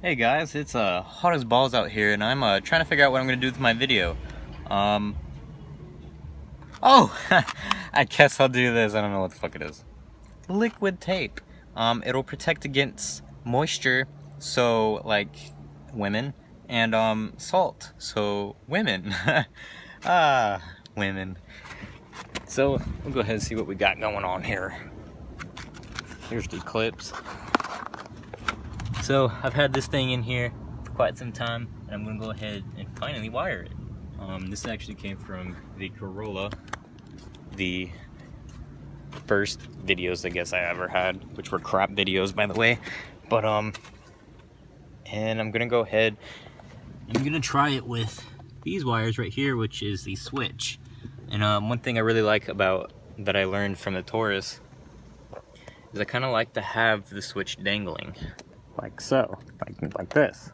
Hey guys, it's hot as balls out here, and I'm trying to figure out what I'm gonna do with my video. Um, oh, I guess I'll do this. I don't know what the fuck it is. Liquid tape. It'll protect against moisture, so like women, and salt, so women. Women. So we'll go ahead and see what we got going on here. Here's the Eclipse. So I've had this thing in here for quite some time, and I'm gonna go ahead and finally wire it. This actually came from the Corolla, the first videos I guess I ever had, which were crap videos by the way. But and I'm gonna go ahead, I'm gonna try it with these wires right here, which is the switch. And one thing I really like about that I learned from the Taurus is I kind of like to have the switch dangling. Like so, like this,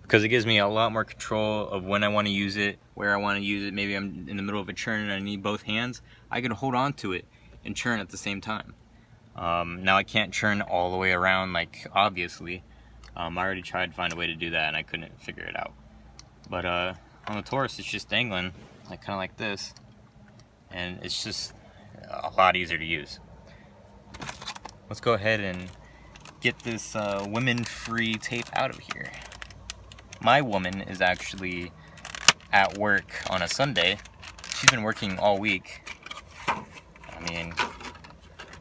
because it gives me a lot more control of when I want to use it, where I want to use it. Maybe I'm in the middle of a churn and I need both hands. I can hold on to it and churn at the same time. Now I can't churn all the way around, like obviously. I already tried to find a way to do that and I couldn't figure it out. But on the Taurus, it's just dangling, like kind of like this, and it's just a lot easier to use. Let's go ahead and get this women-free tape out of here. My woman is actually at work on a Sunday. She's been working all week. I mean,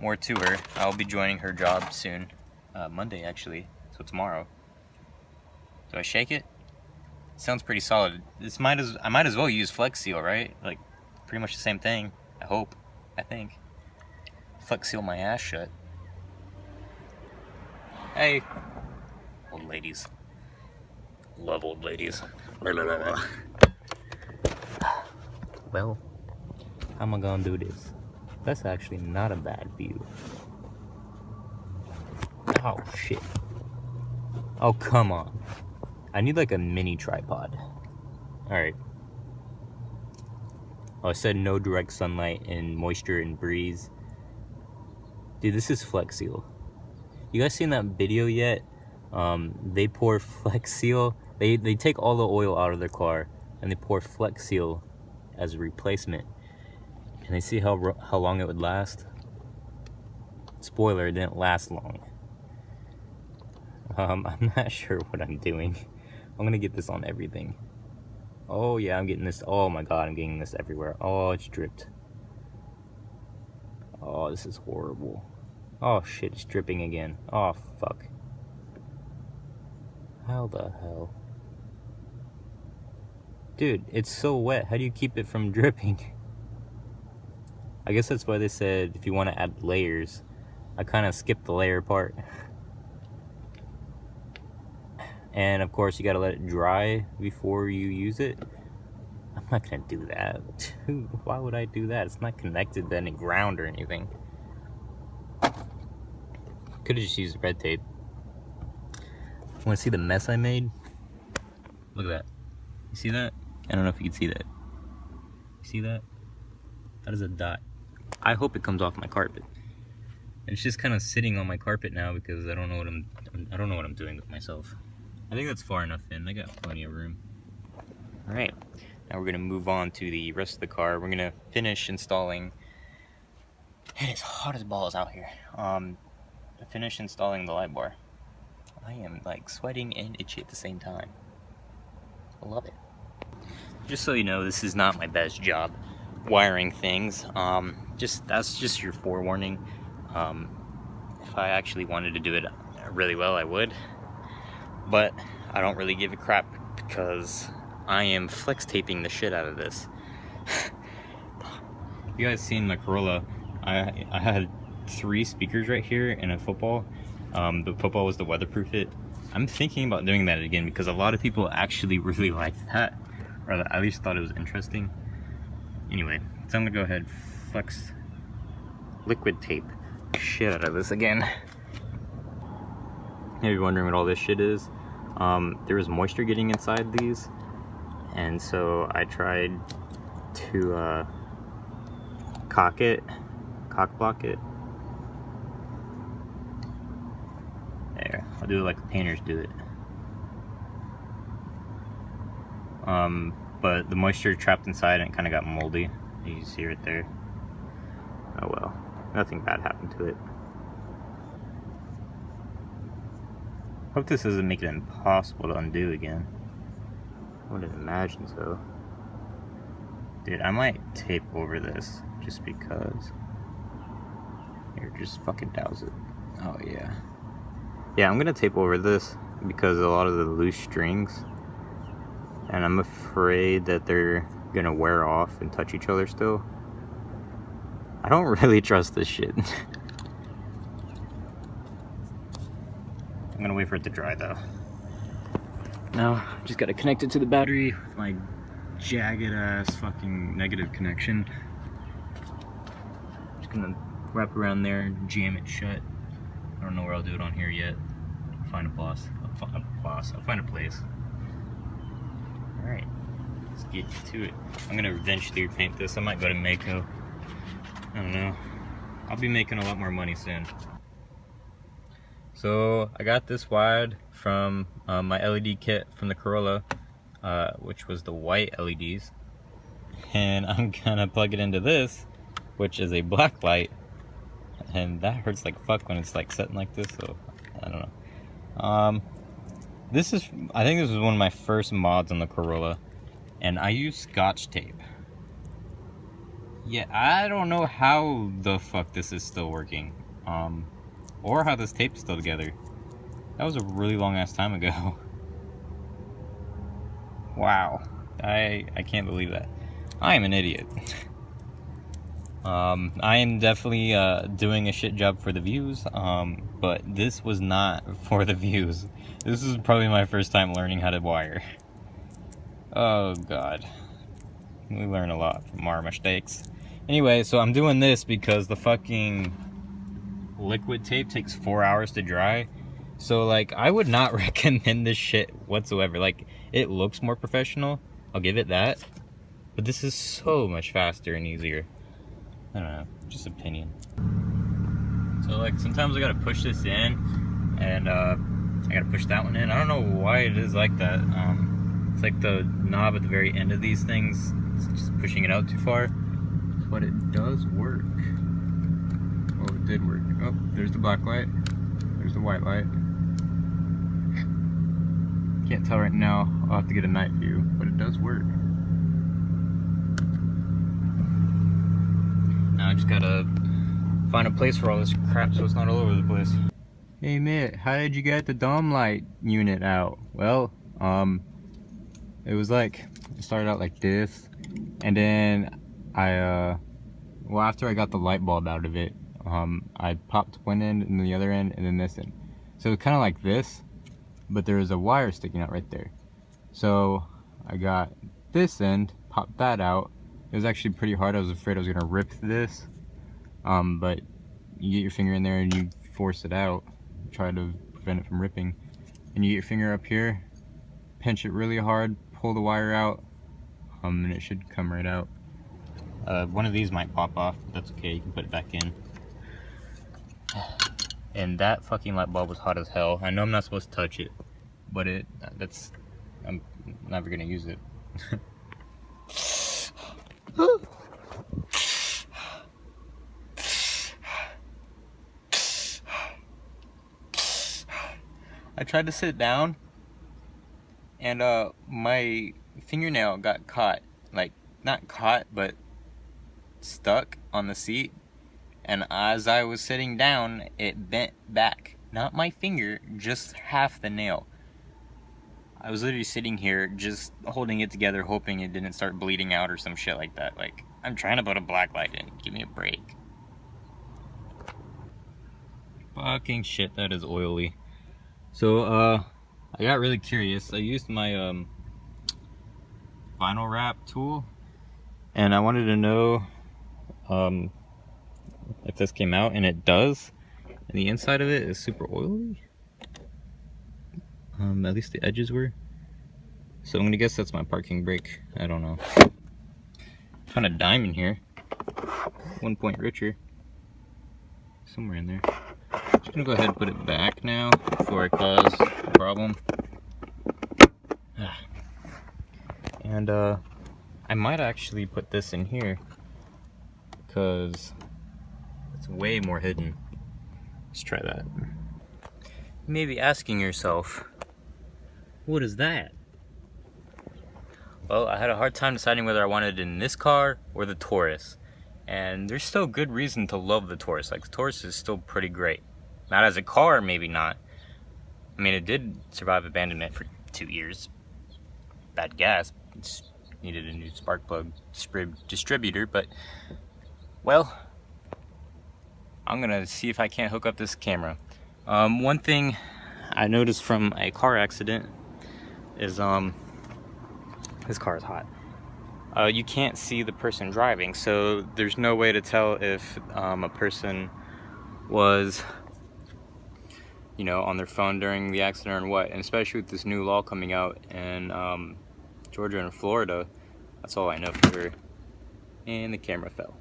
more to her. I'll be joining her job soon. Monday, actually. So tomorrow. Do I shake it? Sounds pretty solid. I might as well use Flex Seal, right? Like, pretty much the same thing. I hope. I think. Flex Seal my ass shut. Hey, old ladies. Love old ladies. Well, how am I gonna do this? That's actually not a bad view. Oh shit. Oh come on. I need like a mini tripod. Alright. Oh, I said no direct sunlight and moisture and breeze. Dude, this is Flex Seal. You guys seen that video yet? They pour Flex Seal. They take all the oil out of their car and they pour Flex Seal as a replacement. And they see how long it would last. Spoiler, it didn't last long. I'm not sure what I'm doing. I'm gonna get this on everything. Oh yeah, I'm getting this. Oh my god, I'm getting this everywhere. Oh, it's dripped. Oh, this is horrible. Oh shit, it's dripping again. Oh fuck. How the hell? Dude, it's so wet. How do you keep it from dripping? I guess that's why they said if you want to add layers. I kind of skipped the layer part. And of course you gotta let it dry before you use it. I'm not gonna do that. Dude, why would I do that? It's not connected to any ground or anything. Could have just used red tape. Want to see the mess I made? Look at that. You see that? I don't know if you can see that. You see that? That is a dot. I hope it comes off my carpet. It's just kind of sitting on my carpet now because I don't know what I'm doing with myself. I think that's far enough in. I got plenty of room. All right. Now we're gonna move on to the rest of the car. We're gonna finish installing. It is hot as balls out here. Finish installing the Lightbar. I am like sweating and itchy at the same time. I love it. Just so you know, this is not my best job wiring things. That's just your forewarning. If I actually wanted to do it really well, I would. But I don't really give a crap because I am flex taping the shit out of this. You guys seen my Corolla? I had 3 speakers right here in a football. The football was to weatherproof it. I'm thinking about doing that again because a lot of people actually really liked that, or at least thought it was interesting. Anyway, so I'm gonna go ahead flex liquid tape shit out of this again. Maybe you're wondering what all this shit is. There was moisture getting inside these, and so I tried to cock block it. There, I'll do it like the painters do it. but the moisture trapped inside and it kind of got moldy. You can see right there. Oh well, nothing bad happened to it. Hope this doesn't make it impossible to undo again. I would imagine so. Dude, I might tape over this just because. Here, just fucking douse it. Oh yeah. Yeah, I'm gonna tape over this because a lot of the loose strings, and I'm afraid that they're gonna wear off and touch each other still. I don't really trust this shit. I'm gonna wait for it to dry though. Now, just gotta connect it to the battery with my jagged ass fucking negative connection. Just gonna wrap around there and jam it shut. I don't know where I'll do it on here yet. I'll find a place. I'll find a place. Alright, let's get to it. I'm gonna eventually repaint this. I might go to Mako. I don't know. I'll be making a lot more money soon. So I got this wired from my LED kit from the Corolla, which was the white LEDs, and I'm gonna plug it into this, which is a black light, and that hurts like fuck when it's like setting like this. So I don't know. I think this was one of my first mods on the Corolla, and I use Scotch tape. Yeah, I don't know how the fuck this is still working. Or how this tape is still together. That was a really long ass time ago. Wow. I can't believe that. I am an idiot. I am definitely doing a shit job for the views, but this was not for the views. This is probably my first time learning how to wire. Oh god. We learn a lot from our mistakes. Anyway, so I'm doing this because the fucking liquid tape takes 4 hours to dry. So like, I would not recommend this shit whatsoever. Like, it looks more professional, I'll give it that, but this is so much faster and easier. I don't know, just opinion. So like, sometimes I gotta push this in, and I gotta push that one in. I don't know why it is like that. It's like the knob at the very end of these things, it's just pushing it out too far, but it does work. Oh, it did work. Oh, there's the black light. There's the white light. Can't tell right now. I'll have to get a night view, but it does work. Now I just gotta find a place for all this crap so it's not all over the place. Hey Mitt, how did you get the dome light unit out? Well, it was like, it started out like this, and then well, after I got the light bulb out of it, I popped one end and the other end and then this end. So it's kind of like this, but there was a wire sticking out right there. So I got this end, popped that out. It was actually pretty hard. I was afraid I was gonna rip this, but you get your finger in there and you force it out, try to prevent it from ripping, and you get your finger up here, pinch it really hard, pull the wire out, and it should come right out. One of these might pop off, but that's okay, you can put it back in. And that fucking light bulb was hot as hell. I know I'm not supposed to touch it, but I'm never gonna use it. I tried to sit down, and my fingernail got caught, like, not caught, but stuck on the seat, and as I was sitting down, it bent back. Not my finger, just half the nail. I was literally sitting here just holding it together, hoping it didn't start bleeding out or some shit like that. Like, I'm trying to put a black light in, give me a break. Fucking shit, that is oily. So I got really curious. I used my vinyl wrap tool, and I wanted to know if this came out, and it does. And the inside of it is super oily. At least the edges were. So I'm gonna guess that's my parking brake. I don't know. Found a dime in here. 1 point richer. Somewhere in there. Just gonna go ahead and put it back now before I cause a problem. And I might actually put this in here because it's way more hidden. Let's try that. You may be asking yourself, what is that? Well, I had a hard time deciding whether I wanted it in this car or the Taurus. And there's still good reason to love the Taurus. Like, the Taurus is still pretty great. Not as a car, maybe not. I mean, it did survive abandonment for 2 years. Bad gas. It needed a new spark plug distributor, but, well, I'm gonna see if I can't hook up this camera. One thing I noticed from a car accident is, this car is hot. You can't see the person driving, so there's no way to tell if a person was, you know, on their phone during the accident or what. And especially with this new law coming out in Georgia and Florida, that's all I know for sure. And the camera fell.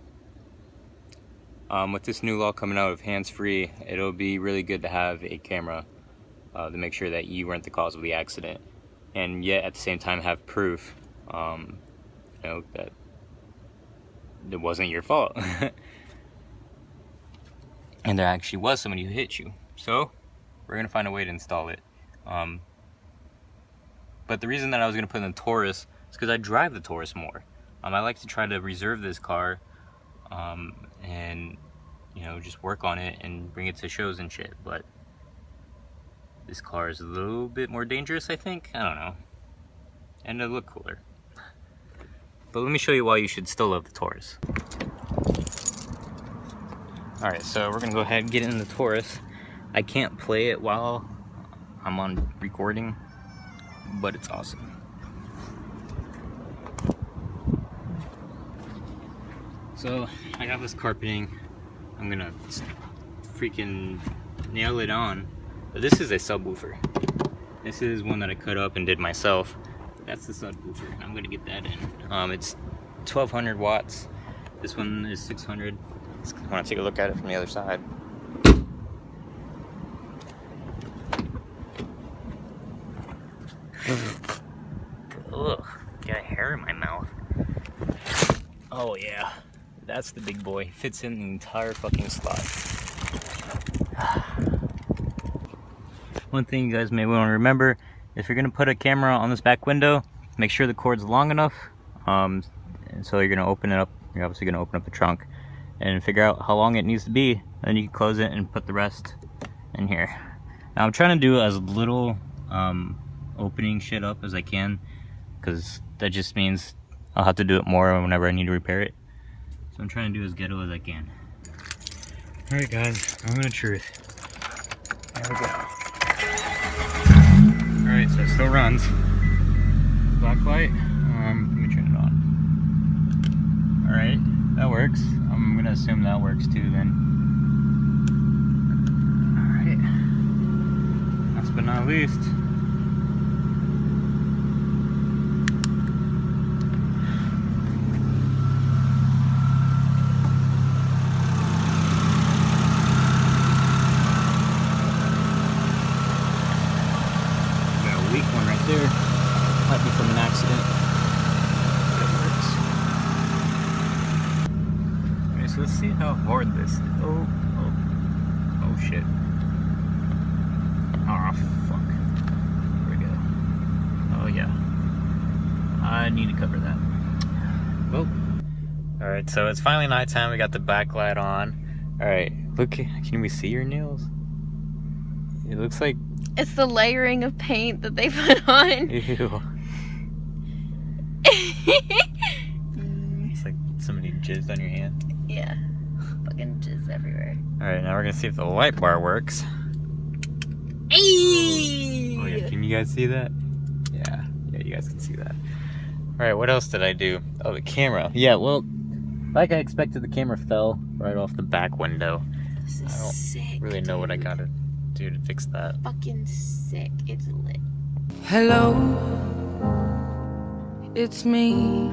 With this new law coming out of hands-free, it'll be really good to have a camera to make sure that you weren't the cause of the accident, and yet at the same time have proof, you know, that it wasn't your fault. And there actually was somebody who hit you. So we're gonna find a way to install it. But the reason that I was gonna put in the Taurus is because I drive the Taurus more. I like to try to reserve this car, and you know, just work on it and bring it to shows and shit. But this car is a little bit more dangerous, I think. I don't know. And it'll look cooler. But let me show you why you should still love the Taurus. Alright, so we're gonna go ahead and get in the Taurus. I can't play it while I'm on recording, but it's awesome. So I got this carpeting. I'm gonna freaking nail it on. But this is a subwoofer. This is one that I cut up and did myself. That's the subwoofer. I'm gonna get that in. It's 1200 watts. This one is 600. I want to take a look at it from the other side. Ugh, got a hair in my mouth. Oh yeah, that's the big boy. Fits in the entire fucking slot. One thing you guys may want to remember, if you're gonna put a camera on this back window, make sure the cord's long enough. And so you're gonna open it up. You're obviously gonna open up the trunk and figure out how long it needs to be. Then you can close it and put the rest in here. Now I'm trying to do as little opening shit up as I can, because that just means I'll have to do it more whenever I need to repair it. So I'm trying to do as ghetto as I can. Alright guys, moment of truth. There we go. Alright, so it still runs. Black light. Let me turn it on. Alright, that works. I'm gonna assume that works too then. Alright. Last but not least. Weak one right there. Might be from an accident. But it works. Okay, so let's see how hard this is. Oh shit. Oh fuck. Here we go. Oh yeah. I need to cover that. Well. Alright, so it's finally nighttime. We got the backlight on. Alright, look, can we see your nails? It looks like it's the layering of paint that they put on. Ew. It's like somebody jizzed on your hand. Yeah. Fucking jizz everywhere. Alright, now we're gonna see if the light bar works. Hey! Oh yeah, can you guys see that? Yeah, you guys can see that. Alright, what else did I do? Oh, the camera. Yeah, well, like I expected, the camera fell right off the back window. This is sick. I don't really know what I gotta do to fix that. Fucking sick. It's lit. Hello, it's me.